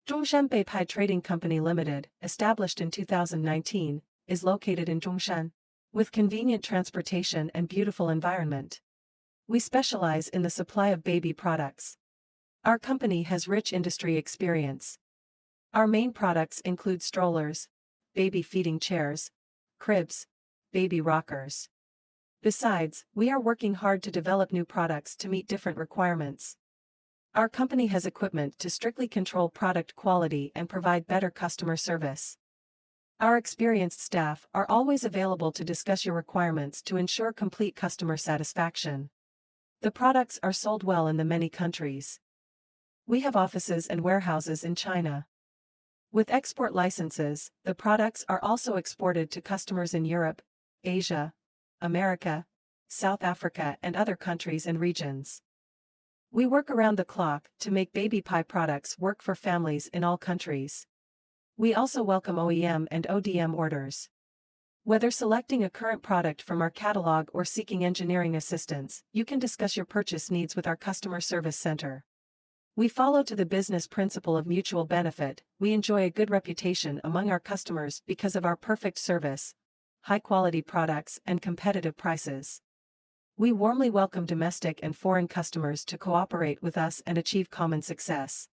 Zhongshan Babypie Trading Company Limited, established in 2019, is located in Zhongshan, with convenient transportation and beautiful environment. We specialize in the supply of baby products. Our company has rich industry experience. Our main products include strollers, baby feeding chairs, cribs, baby rockers. Besides, we are working hard to develop new products to meet different requirements. Our company has equipment to strictly control product quality and provide better customer service. Our experienced staff are always available to discuss your requirements to ensure complete customer satisfaction. The products are sold well in the many countries. We have offices and warehouses in China. With export licenses, the products are also exported to customers in Europe, Asia, America, South Africa and other countries and regions. We work around the clock to make Babypie products work for families in all countries. We also welcome OEM and ODM orders. Whether selecting a current product from our catalog or seeking engineering assistance, you can discuss your purchase needs with our customer service center. We follow to the business principle of mutual benefit. We enjoy a good reputation among our customers because of our perfect service, high-quality products and competitive prices. We warmly welcome domestic and foreign customers to cooperate with us and achieve common success.